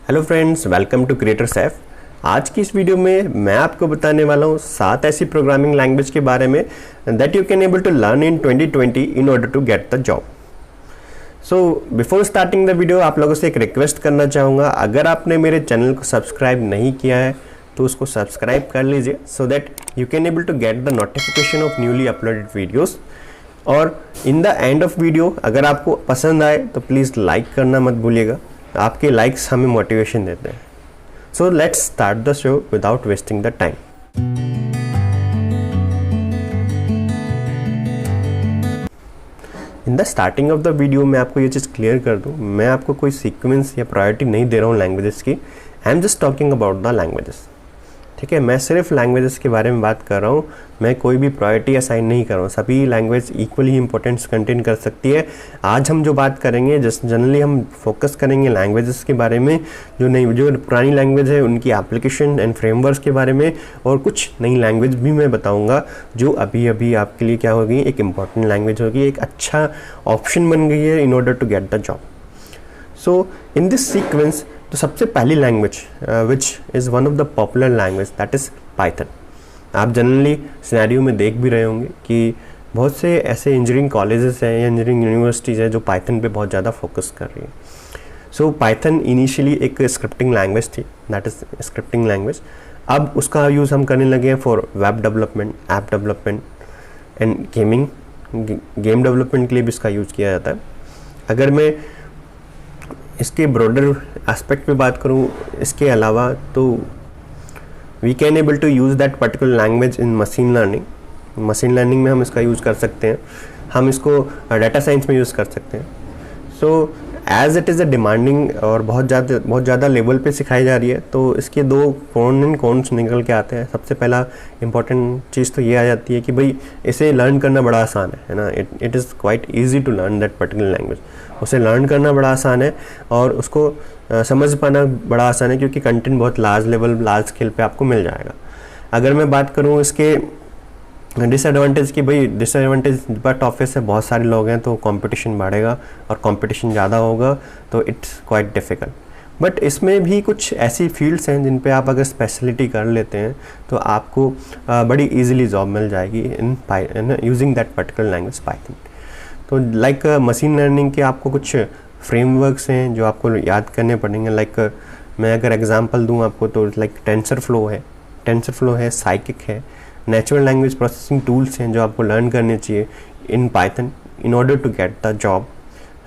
Hello friends, welcome to creator Saif. आज की इस वीडियो में मैं आपको बताने वाला हूँ 7 ऐसी प्रोग्रामिंग लैंग्वेज के बारे में that you can able to learn in 2020 in order to get the job. So before starting the video आप लोगों से एक रिक्वेस्ट करना चाहूँगा, अगर आपने मेरे चैनल को सब्सक्राइब नहीं किया है तो उसको सब्सक्राइब कर लीजिए so that you can able to get the notification of newly uploaded videos. और in the end of video अगर आपको पसंद आए तो प्लीज़ लाइक करना मत भूलिएगा, आपके लाइक्स हमें मोटिवेशन देते हैं। So let's start the show without wasting the time. In the starting of the video मैं आपको ये चीज़ क्लियर कर दूं, मैं आपको कोई सीक्वेंस या प्रायोरिटी नहीं दे रहा हूँ लैंग्वेजेस की। I am just talking about the languages, ठीक है। मैं सिर्फ लैंग्वेजेस के बारे में बात कर रहा हूँ, मैं कोई भी प्रायोरिटी असाइन नहीं कर रहा हूँ। सभी लैंग्वेज इक्वली इंपॉर्टेंस कंटेन कर सकती है। आज हम जो बात करेंगे जस्ट जनरली हम फोकस करेंगे लैंग्वेजेस के बारे में, जो पुरानी लैंग्वेज है उनकी एप्लीकेशन एंड फ्रेमवर्क्स के बारे में, और कुछ नई लैंग्वेज भी मैं बताऊँगा जो अभी अभी आपके लिए क्या होगी, एक इम्पॉर्टेंट लैंग्वेज होगी, एक अच्छा ऑप्शन बन गई है in order to get the job. So in this sequence तो सबसे पहली language which is one of the popular language that is Python. आप जनरली सिनेरियो में देख भी रहे होंगे कि बहुत से ऐसे इंजीनियरिंग कॉलेजेस हैं या इंजीनियरिंग यूनिवर्सिटीज़ हैं जो पाइथन पे बहुत ज़्यादा फोकस कर रही है। सो पाइथन इनिशियली एक स्क्रिप्टिंग लैंग्वेज थी, दैट इज़ स्क्रिप्टिंग लैंग्वेज। अब उसका यूज़ हम करने लगे हैं for web development, app development end game development के लिए भी इसका यूज़ किया जाता है। अगर मैं इसके ब्रॉडर एस्पेक्ट पे बात करूँ इसके अलावा, तो we can able to use that particular language in machine learning. Machine learning में हम इसका यूज़ कर सकते हैं, हम इसको डाटा साइंस में यूज़ कर सकते हैं। So as it is a demanding और बहुत ज़्यादा लेवल पे सिखाई जा रही है, तो इसके दो कौन एंड कौन्स निकल के आते हैं। सबसे पहला इंपॉर्टेंट चीज़ तो ये आ जाती है कि भाई इसे लर्न करना बड़ा आसान है ना। It is quite easy to learn that particular language. उसे लर्न करना बड़ा आसान है और उसको समझ पाना बड़ा आसान है, क्योंकि कंटेंट बहुत लार्ज स्केल पे आपको मिल जाएगा। अगर मैं बात करूँ इसके डिसएडवांटेज की, भाई डिसएडवांटेज बट ऑफिस से बहुत सारे लोग हैं तो कंपटीशन बढ़ेगा, और कंपटीशन ज़्यादा होगा तो इट्स क्वाइट डिफ़िकल्ट। बट इसमें भी कुछ ऐसी फील्ड्स हैं जिन पे आप अगर स्पेशलिटी कर लेते हैं तो आपको बड़ी इजीली जॉब मिल जाएगी in using that particular language Python. तो लाइक मशीन लर्निंग के आपको कुछ फ्रेमवर्क्स हैं जो आपको याद करने पड़ेंगे। लाइक मैं अगर एग्जांपल दूं आपको तो लाइक टेंसरफ्लो है, साइकिक है, नेचुरल लैंग्वेज प्रोसेसिंग टूल्स हैं जो आपको लर्न करने चाहिए in Python in order to get the job,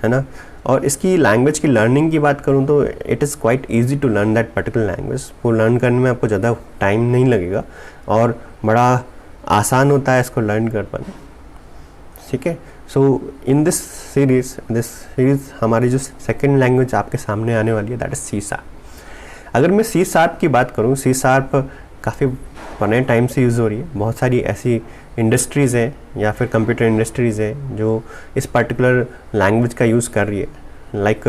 है ना। और इसकी लैंग्वेज की लर्निंग की बात करूं तो it is quite easy to learn that particular language. वो लर्न करने में आपको ज़्यादा टाइम नहीं लगेगा और बड़ा आसान होता है इसको लर्न कर पाना, ठीक है। सो इन दिस सीरीज़ हमारी जो सेकेंड लैंग्वेज आपके सामने आने वाली है दैट इज़ सी शार्प। अगर मैं सी शार्प की बात करूँ, सी शार्प काफ़ी पुराने टाइम से यूज़ हो रही है। बहुत सारी ऐसी इंडस्ट्रीज़ हैं या फिर कंप्यूटर इंडस्ट्रीज़ हैं जो इस पर्टिकुलर लैंग्वेज का यूज़ कर रही है, लाइक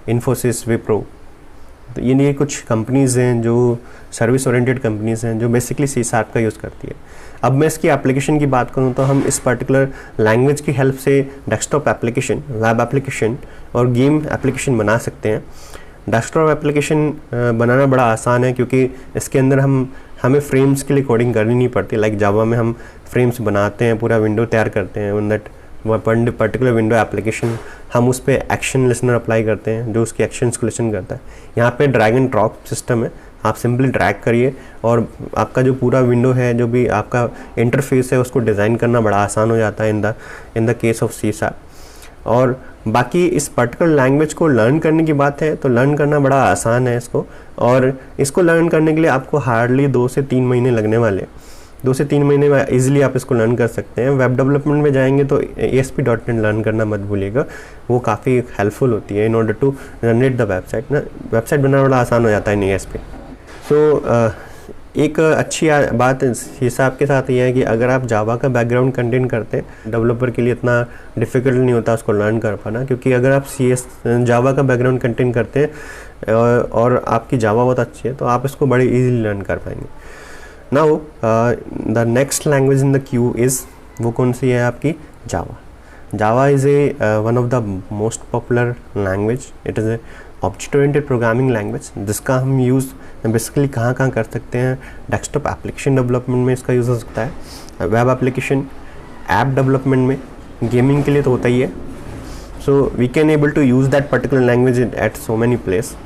इन्फोसिस, विप्रो। तो ये कुछ कंपनीज़ हैं जो सर्विस ओरिएंटेड कंपनीज़ हैं जो बेसिकली सी शार्प का यूज़ करती है। अब मैं इसकी एप्लीकेशन की बात करूं तो हम इस पर्टिकुलर लैंग्वेज की हेल्प से डेस्कटॉप एप्लीकेशन, वेब एप्लीकेशन और गेम एप्लीकेशन बना सकते हैं। डेस्कटॉप एप्लीकेशन बनाना बड़ा आसान है क्योंकि इसके अंदर हमें फ्रेम्स के लिए कोडिंग करनी नहीं पड़ती। लाइक जावा में हम फ्रेम्स बनाते हैं, पूरा विंडो तैयार करते हैं, in that particular window application हम उस पर एक्शन लिसनर अप्लाई करते हैं जो उसके एक्शंस को लिसन करता है। यहाँ पे ड्रैग एंड ड्रॉप सिस्टम है, आप सिंपली ड्रैग करिए और आपका जो पूरा विंडो है, जो भी आपका इंटरफेस है, उसको डिज़ाइन करना बड़ा आसान हो जाता है in the case of C sharp. और बाकी इस पर्टिकुलर लैंग्वेज को लर्न करने की बात है तो लर्न करना बड़ा आसान है इसको, और इसको लर्न करने के लिए आपको हार्डली 2 से 3 महीने लगने वाले हैं। 2 से 3 महीने में ईजिली आप इसको लर्न कर सकते हैं। वेब डेवलपमेंट में जाएंगे तो ASP.NET लर्न करना मत भूलिएगा, वो काफ़ी हेल्पफुल होती है in order to generate the website ना। वेबसाइट बनाना बड़ा आसान हो जाता है इन ASP। सो एक अच्छी बात हिसाब के साथ ये है कि अगर आप जावा का बैकग्राउंड कंटेन करते हैं, डेवलपर के लिए इतना डिफ़िकल्ट नहीं होता उसको लर्न कर पाना, क्योंकि अगर आप जावा का बैकग्राउंड कंटेन करते हैं और आपकी जावा बहुत अच्छी है तो आप इसको बड़ी ईजीली लर्न कर पाएंगे। Now the next language in the queue is, वो कौन सी है आपकी, Java. Java is one of the most popular language. It is object oriented programming language, जिसका हम यूज़ बेसिकली कहाँ कर सकते हैं, डेस्कटॉप एप्लीकेशन डेवलपमेंट में इसका यूज़ हो सकता है, वेब एप्लीकेशन, ऐप डेवलपमेंट में, गेमिंग के लिए तो होता ही है। So we can able to use that particular language at so many place.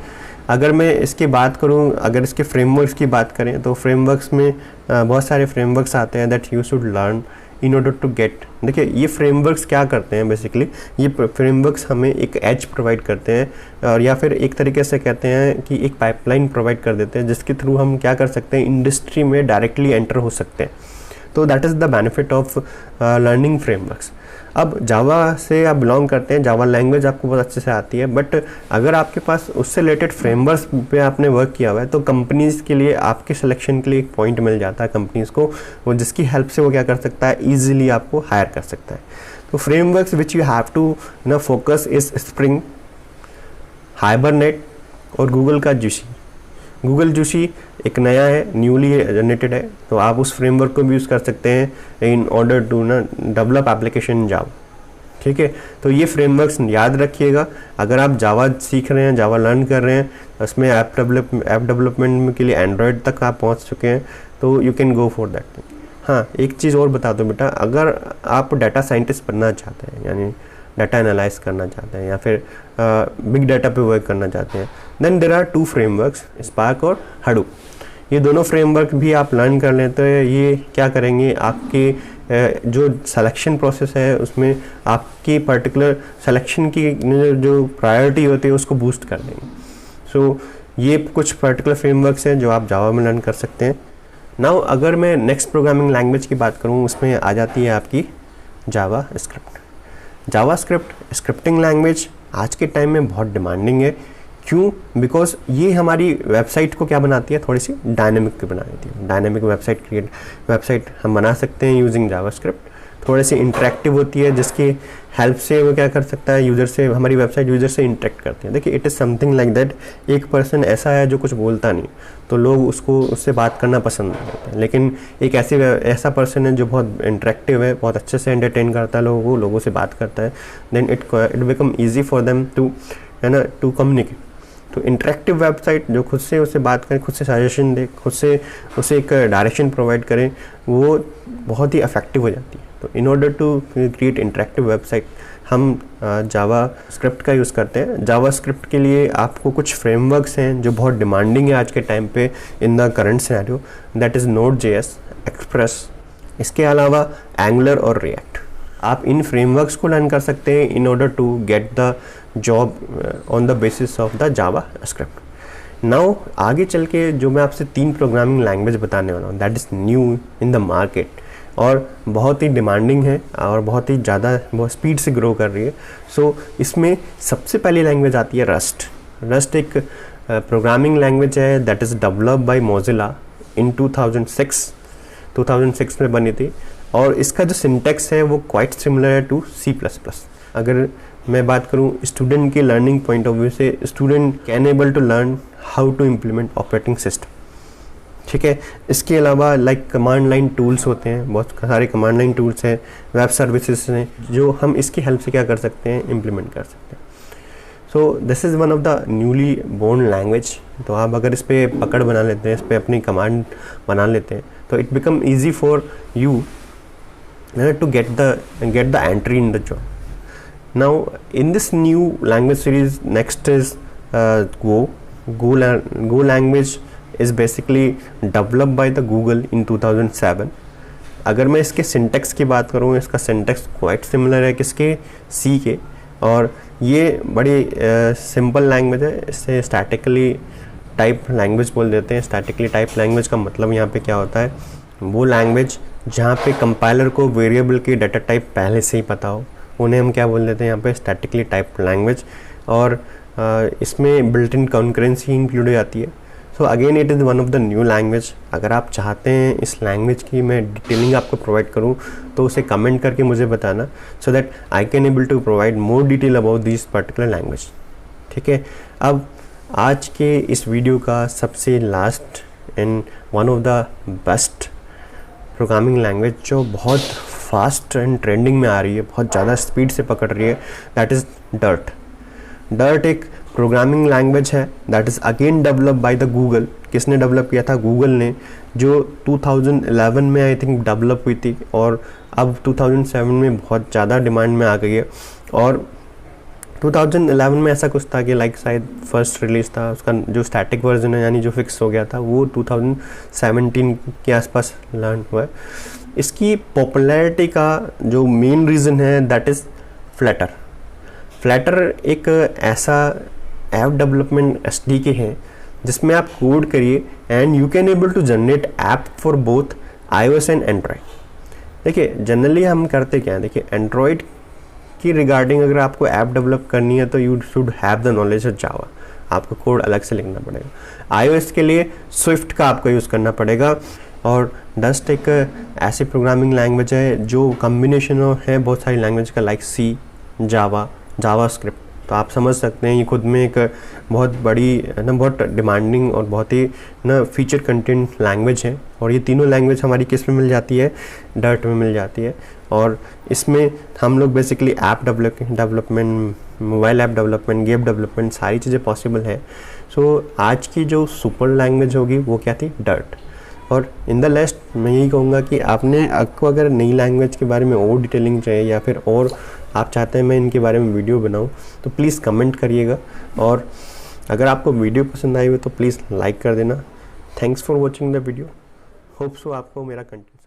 अगर मैं इसकी बात करूं, अगर इसके फ्रेमवर्क्स की बात करें तो फ्रेमवर्क्स में बहुत सारे फ्रेमवर्क्स आते हैं that you should learn in order to get. देखिए ये फ्रेमवर्क्स क्या करते हैं, बेसिकली ये फ्रेमवर्क्स हमें एक एज प्रोवाइड करते हैं और या फिर एक तरीके से कहते हैं कि एक पाइपलाइन प्रोवाइड कर देते हैं जिसके थ्रू हम क्या कर सकते हैं, इंडस्ट्री में डायरेक्टली एंटर हो सकते हैं। तो that is the benefit of learning frameworks. अब जावा से आप बिलोंग करते हैं, जावा लैंग्वेज आपको बहुत अच्छे से आती है, बट अगर आपके पास उससे रिलेटेड फ्रेमवर्क्स पे आपने वर्क किया हुआ है तो कंपनीज़ के लिए आपके सिलेक्शन के लिए एक पॉइंट मिल जाता है कंपनीज़ को, वो जिसकी हेल्प से वो क्या कर सकता है, ईजिली आपको हायर कर सकता है। तो frameworks which you have to focus is Spring, Hibernate और गूगल का जूसी। गूगल जूसी एक नया है, न्यूली जनरेटेड है, तो आप उस फ्रेमवर्क को भी यूज़ कर सकते हैं in order to develop application Java. ठीक है, तो ये फ्रेमवर्क्स याद रखिएगा। अगर आप जावा सीख रहे हैं, जावा लर्न कर रहे हैं, उसमें ऐप डेवलपमेंट के लिए एंड्रॉयड तक आप पहुंच चुके हैं, तो you can go for that thing. हाँ, एक चीज़ और बता दो बेटा, अगर आप डाटा साइंटिस्ट बनना चाहते हैं, यानी डाटा एनालाइज करना चाहते हैं या फिर बिग डाटा पे वर्क करना चाहते हैं, then there are 2 frameworks, Spark और हडूप। ये दोनों फ्रेमवर्क भी आप लर्न कर लें तो ये क्या करेंगे, आपके जो सिलेक्शन प्रोसेस है उसमें आपकी पर्टिकुलर सिलेक्शन की जो प्रायोरिटी होती है उसको बूस्ट कर देंगे। सो ये कुछ पर्टिकुलर फ्रेमवर्क्स हैं जो आप जावा में लर्न कर सकते हैं। नाउ अगर मैं नेक्स्ट प्रोग्रामिंग लैंग्वेज की बात करूँ, उसमें आ जाती है आपकी जावा स्क्रिप्ट। जावा स्क्रिप्ट स्क्रिप्टिंग लैंग्वेज आज के टाइम में बहुत डिमांडिंग है। क्यों? बिकॉज ये हमारी वेबसाइट को क्या बनाती है, थोड़ी सी डायनेमिक बना देती है। डायनेमिक वेबसाइट हम बना सकते हैं यूजिंग जावा स्क्रिप्ट। थोड़ी सी इंटरेक्टिव होती है जिसकी हेल्प से वो क्या कर सकता है, यूज़र से, हमारी वेबसाइट यूज़र से इंटरेक्ट करती है। देखिए it is something like that, एक पर्सन ऐसा है जो कुछ बोलता नहीं, तो लोग उससे बात करना पसंद नहीं करते हैं, लेकिन एक ऐसा पर्सन है जो बहुत इंटरेक्टिव है, बहुत अच्छे से एंटरटेन करता है लोगों से बात करता है, then it become easy for them to to communicate. तो इंटरेक्टिव वेबसाइट जो खुद से उससे बात करें, खुद से सजेशन दे, खुद से उसे एक डायरेक्शन प्रोवाइड करें, वो बहुत ही इफेक्टिव हो जाती है। तो in order to create interactive website हम जावा स्क्रिप्ट का यूज़ करते हैं। जावा स्क्रिप्ट के लिए आपको कुछ फ्रेमवर्क्स हैं जो बहुत डिमांडिंग है आज के टाइम पे in the current scenario, that is Node.js, express, इसके अलावा एंगुलर और रिएक्ट। आप इन फ्रेमवर्क्स को लर्न कर सकते हैं in order to get the job on the basis of the JavaScript. Now आगे चल के जो मैं आपसे 3 प्रोग्रामिंग लैंग्वेज बताने वाला हूँ, that is new in the market और बहुत ही डिमांडिंग है और बहुत ही ज़्यादा बहुत स्पीड से ग्रो कर रही है। सो इसमें सबसे पहली लैंग्वेज आती है रस्ट। रस्ट एक प्रोग्रामिंग लैंग्वेज है that is developed by Mozilla in 2006 में बनी थी, और इसका जो सिंटेक्स है वो क्वाइट सिमिलर है टू C++। अगर मैं बात करूं स्टूडेंट के लर्निंग पॉइंट ऑफ व्यू से, student can able to learn how to implement operating system. ठीक है, इसके अलावा लाइक कमांड लाइन टूल्स होते हैं, बहुत सारे कमांड लाइन टूल्स हैं, वेब सर्विसेज हैं जो हम इसकी हेल्प से क्या कर सकते हैं, इम्प्लीमेंट कर सकते हैं। So this is one of the newly born language. तो आप अगर इस पर पकड़ बना लेते हैं, इस पर अपनी कमांड बना लेते हैं, तो it become easy for you to get the entry in the job. Now in this new language series, next is Go language is basically developed by the Google in 2007. अगर मैं इसके सिंटेक्स की बात करूँ, इसका सिंटेक्स क्वाइट सिमिलर है किसके, C के, और ये बड़ी सिंपल लैंग्वेज है। इससे स्टैटिकली टाइप लैंग्वेज बोल देते हैं। स्टैटिकली टाइप लैंग्वेज का मतलब यहाँ पे क्या होता है, वो लैंग्वेज जहाँ पे कंपाइलर को वेरिएबल की डाटा टाइप पहले से ही पता हो, उन्हें हम क्या बोल देते हैं यहाँ पे स्टैटिकली टाइप लैंग्वेज, और इसमें बिल्ट इन कॉन्करेंसी इंक्लूड हो जाती है। So again it is one of the new language. अगर आप चाहते हैं इस लैंग्वेज की मैं डिटेलिंग आपको प्रोवाइड करूँ तो उसे कमेंट करके मुझे बताना, so that I can able to provide more detail about this particular language. ठीक है, अब आज के इस वीडियो का सबसे last and one of the best programming language जो बहुत फास्ट एंड ट्रेंडिंग में आ रही है, बहुत ज़्यादा स्पीड से पकड़ रही है, दैट इज़ डर्ट। डर्ट एक प्रोग्रामिंग लैंग्वेज है that is again develop by the Google. किसने डेवलप किया था? गूगल ने, जो 2011 में आई थिंक डेवलप हुई थी और अब 2007 में बहुत ज़्यादा डिमांड में आ गई है। और 2011 में ऐसा कुछ था कि लाइक शायद फर्स्ट रिलीज था उसका, जो स्टैटिक वर्जन है यानी जो फिक्स हो गया था, वो 2017 के आसपास लॉन्च हुआ है। इसकी पॉपुलैरिटी का जो मेन रीज़न है दैट इज़ फ्लटर। फ्लटर एक ऐसा ऐप डेवलपमेंट SDK है जिसमें आप कोड करिए and you can able to generate app for both iOS and Android. देखिए जनरली हम करते क्या है, देखिए एंड्रॉयड की रिगार्डिंग अगर आपको ऐप डेवलप करनी है तो you should have the knowledge of Java, आपको कोड अलग से लिखना पड़ेगा। iOS के लिए स्विफ्ट का आपको यूज़ करना पड़ेगा। और डस्ट एक ऐसी प्रोग्रामिंग लैंग्वेज है जो कम्बिनेशन है बहुत सारी लैंग्वेज का, लाइक C, जावा, जावास्क्रिप्ट। तो आप समझ सकते हैं ये खुद में एक बहुत बड़ी ना, बहुत डिमांडिंग और बहुत ही ना फीचर कंटेंट लैंग्वेज है। और ये तीनों लैंग्वेज हमारी किस में मिल जाती है? डर्ट में मिल जाती है। और इसमें हम लोग basically app development, mobile app development, game development, सारी चीज़ें पॉसिबल है। सो आज की जो सुपर लैंग्वेज होगी वो क्या थी? डर्ट। और इन द लास्ट मैं यही कहूँगा कि आपको अगर नई लैंग्वेज के बारे में और डिटेलिंग चाहिए या फिर और आप चाहते हैं मैं इनके बारे में वीडियो बनाऊं तो प्लीज़ कमेंट करिएगा। और अगर आपको वीडियो पसंद आई हो तो प्लीज़ लाइक कर देना। Thanks for watching the video. Hope so आपको मेरा कंटेंट